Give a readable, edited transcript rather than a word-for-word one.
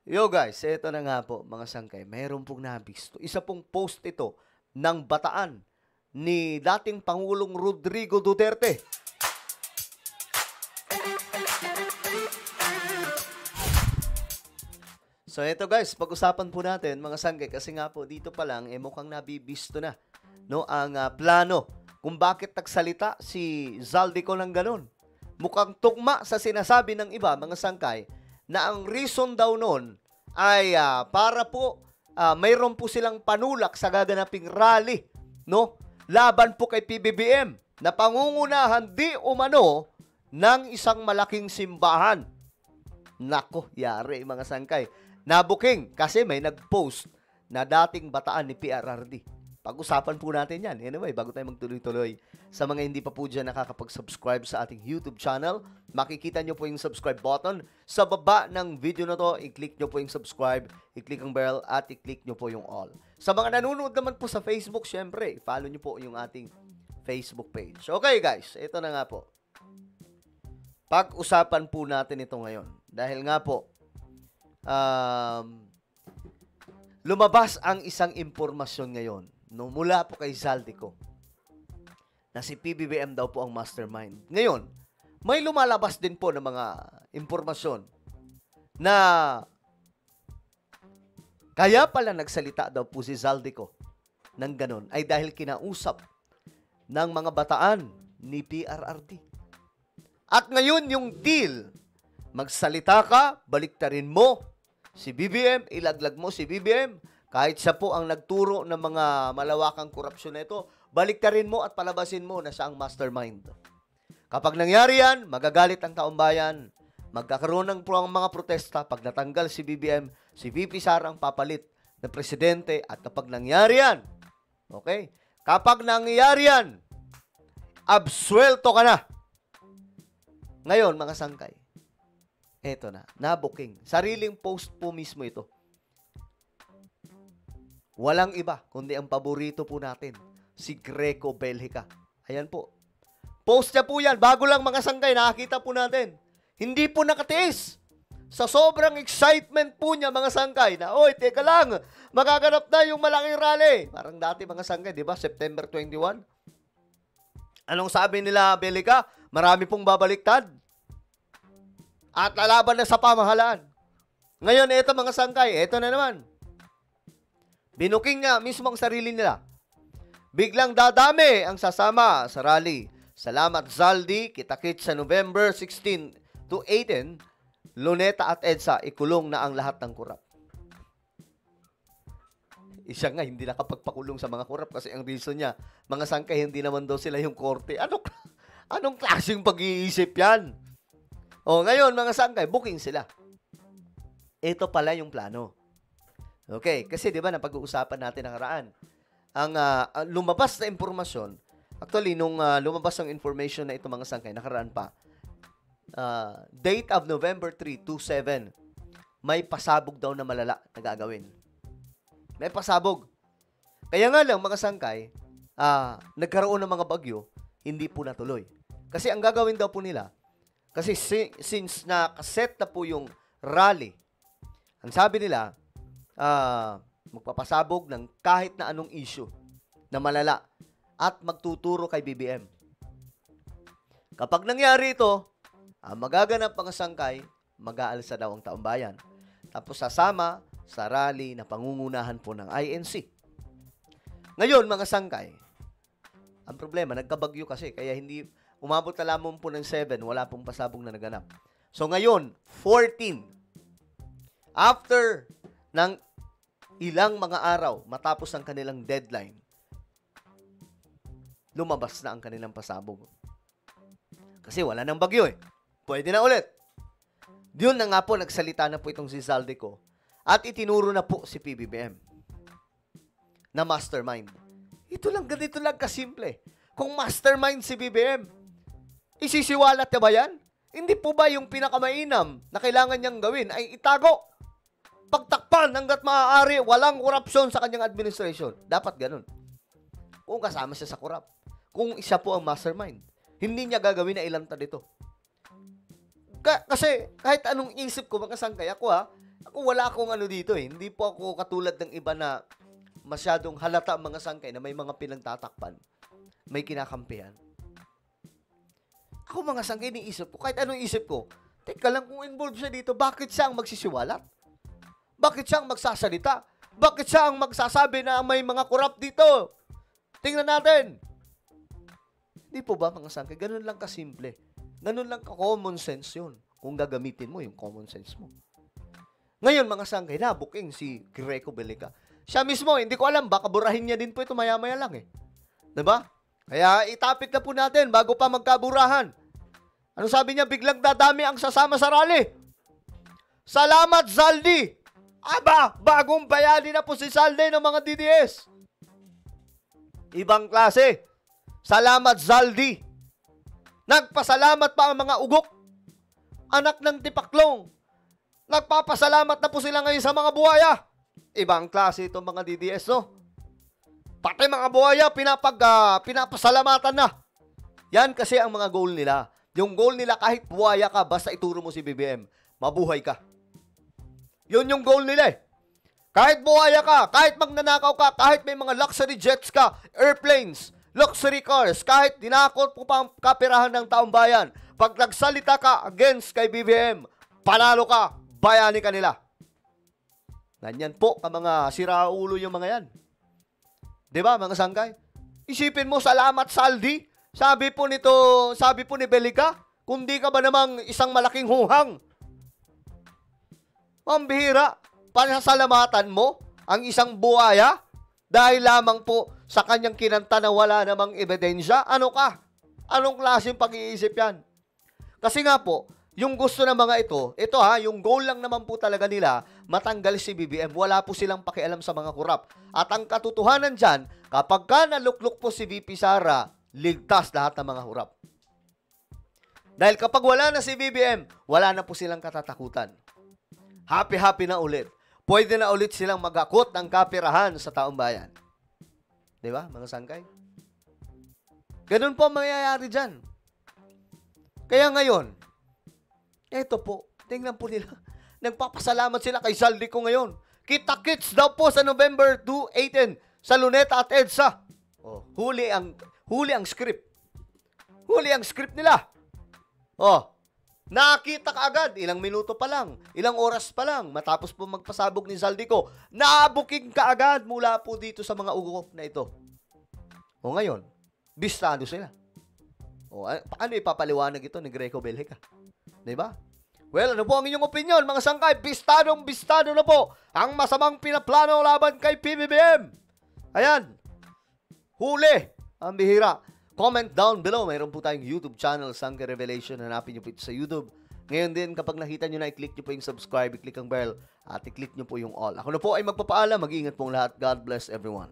Yo guys, eto na nga po mga sangkay. Mayroon pong nabisto. Isa pong post ito ng Bataan ni dating Pangulong Rodrigo Duterte. So eto guys, pag-usapan po natin mga sangkay kasi nga po dito pa lang mukhang nabibisto na no ang plano kung bakit nagsalita si Zaldico ng ganun. Mukhang tugma sa sinasabi ng iba mga sangkay na ang reason daw noon ay para po mayroon po silang panulak sa gaganaping rally, no? Laban po kay PBBM na pangungunahan di umano ng isang malaking simbahan. Nako, yari mga sangkay. Nabuking kasi may nag-post na dating Bataan ni PRRD. Pag-usapan po natin yan. Anyway, bago tayo magtuloy-tuloy, sa mga hindi pa po dyan nakakapag-subscribe sa ating YouTube channel, makikita nyo po yung subscribe button. Sa baba ng video na to, i-click nyo po yung subscribe, i-click ang bell, at i-click nyo po yung all. Sa mga nanonood naman po sa Facebook, syempre, i-follow nyo po yung ating Facebook page. Okay guys, ito na nga po. Pag-usapan po natin ito ngayon. Dahil nga po, lumabas ang isang impormasyon ngayon no, mula po kay Zaldico na si PBBM daw po ang mastermind. Ngayon, may lumalabas din po ng mga impormasyon na kaya pala nagsalita daw po si Zaldico ng ganon ay dahil kinausap ng mga Bataan ni PRRD. At ngayon yung deal, magsalita ka, baliktarin mo si BBM, ilaglag mo si BBM, kahit siya po ang nagturo ng mga malawakang korupsyon na ito, baliktarin mo at palabasin mo na siya ang mastermind. Kapag nangyari yan, magagalit ang taong bayan, magkakaroon ng mga protesta. Pag natanggal si BBM, si VP Sara ang papalit na presidente. At kapag nangyari yan, okay? Kapag nangyari yan, absuelto ka na. Ngayon, mga sangkay, eto na, nabuking. Sariling post po mismo ito. Walang iba, kundi ang paborito po natin, si Greco Belhica. Ayan po. Post niya po yan. Bago lang mga sangkay, nakakita po natin. Hindi po nakatiis. Sa sobrang excitement po niya mga sangkay na, oy, teka lang, magaganap na yung malaking rally. Parang dati mga sangkay, di ba? September 21. Anong sabi nila, Belhica? Marami pong babaliktad. At lalaban na sa pamahalaan. Ngayon, ito mga sangkay, ito na naman. Binuking nga mismo ang sarili nila. Biglang dadami ang sasama sa rally. Salamat Zaldi, kita-kits sa November 16 to 18, Luneta at EDSA, ikulong na ang lahat ng kurap. Isa nga, hindi nakapagpakulong sa mga kurap kasi ang reason niya, mga sangkay, hindi naman daw sila yung korte. Anong klaseng pag-iisip yan? O, ngayon, mga sangkay, booking sila. Ito pala yung plano. Okay, kasi 'di ba napag-uusapan natin nakaraan. Ang lumabas na impormasyon, actually nung lumabas ang information na ito mga sangkay nakaraan pa. Date of November 3, 27. May pasabog daw na malala na gagawin. May pasabog. Kaya nga lang mga sangkay, nagkaroon ng mga bagyo, hindi po natuloy. Kasi ang gagawin daw po nila, kasi since nakaset na po yung rally, ang sabi nila, magpapasabog ng kahit na anong issue na malala at magtuturo kay BBM. Kapag nangyari ito, magaganap mga sangkay, mag-aalsa daw ang taong bayan. Tapos sasama sa rally na pangungunahan po ng INC. Ngayon, mga sangkay, ang problema, nagkabagyo kasi, kaya hindi umabot na lamang po ng 7, wala pong pasabog na naganap. So ngayon, 14. After ng ilang mga araw matapos ang kanilang deadline, lumabas na ang kanilang pasabog. Kasi wala nang bagyo eh. Pwede na ulit. Diyon na nga po, nagsalita na po itong si Zaldico at itinuro na po si PBBM na mastermind. Ito lang, ganito lang kasimple. Kung mastermind si BBM, isisiwalat na ba yan? Hindi po ba yung pinakamainam na kailangan niyang gawin ay itago? Pagtakpan hanggat maaari, walang korupsyon sa kanyang administration. Dapat ganun. Kung kasama siya sa korap. Kung isa po ang mastermind. Hindi niya gagawin na ilantad ito. Kasi kahit anong isip ko, mga sangkay ako Ako wala akong ano dito eh. Hindi po ako katulad ng iba na masyadong halata ang mga sangkay na may mga pinagtatakpan. May kinakampihan. Ako mga sangkay, iniisip ko, kahit anong isip ko, teka lang kung involved siya dito, bakit siya ang magsisiwalat? Bakit siya ang magsasalita? Bakit siya ang magsasabi na may mga korap dito? Tingnan natin. Di po ba mga sangkay? Ganun lang kasimple. Ganun lang ka-common sense yun. Kung gagamitin mo yung common sense mo. Ngayon mga sangkay, nabuking si Greco Belica. Siya mismo, hindi ko alam, baka burahin niya din po ito maya-maya lang eh. Diba? Kaya itapik na po natin bago pa magkaburahan. Ano sabi niya? Biglang dadami ang sasama sa rally. Salamat, Zaldi! Aba, bagong bayani na po si Zaldi ng mga DDS. Ibang klase. Salamat, Zaldi. Nagpasalamat pa ang mga ugok. Anak ng tipaklong. Nagpapasalamat na po sila ngayon sa mga buhaya. Ibang klase itong mga DDS, no? Pati mga buhaya, pinapasalamatan na. Yan kasi ang mga goal nila. Yung goal nila, kahit buhaya ka, basta ituro mo si BBM, mabuhay ka. Yun yung goal nila eh. Kahit buhaya ka, kahit magnanakaw ka, kahit may mga luxury jets ka, airplanes, luxury cars, kahit dinakot po pa ang kapirahan ng taong bayan, pag nagsalita ka against kay BBM, panalo ka, bayani ka nila. Ganyan po ka mga siraulo yung mga yan. Diba mga sangkay? Isipin mo, salamat Saldi. Sabi po ni Belica, kung di ka ba namang isang malaking huhang. Pambihira, panasalamatan mo ang isang buhaya dahil lamang po sa kanyang kinanta na wala namang ebidensya. Ano ka? Anong klaseng pag-iisip yan? Kasi nga po, yung gusto ng mga ito yung goal lang naman po talaga nila, matanggal si BBM. Wala po silang pakialam sa mga kurap. At ang katotohanan dyan, kapag ka naluklok po si VP Sara, ligtas lahat ng mga hurap. Dahil kapag wala na si BBM, wala na po silang katatakutan. Happy-happy na ulit. Pwede na ulit silang magakot ng kapirahan sa taong bayan. Diba, mga sangkay? Ganun po ang mangyayari dyan. Kaya ngayon, eto po, tingnan po nila. Nagpapasalamat sila kay Zaldi ko ngayon. Kita-kits daw po sa November 2, 18 sa Luneta at EDSA. Oh, huli ang script. Huli ang script nila. Oh, nakita ka agad, ilang minuto pa lang, ilang oras pa lang, matapos po magpasabog ni Zaldi ko, nabuking ka agad mula po dito sa mga ugok na ito. O ngayon, bistado sila. O, paano ipapaliwanag ito ni Greco Belica? Diba? Well, ano po ang inyong opinion, mga sangkay? Bistado na po ang masamang pinaplano laban kay PBBM. Ayan. Huli. Ang bihira. Comment down below. Mayroon po tayong YouTube channel, Sangkay Revelation. Hanapin nyo po ito sa YouTube. Ngayon din, kapag nakita nyo na, i-click nyo po yung subscribe, i-click ang bell, at i-click nyo po yung all. Ako na po ay magpapaalam. Mag-iingat pong lahat. God bless everyone.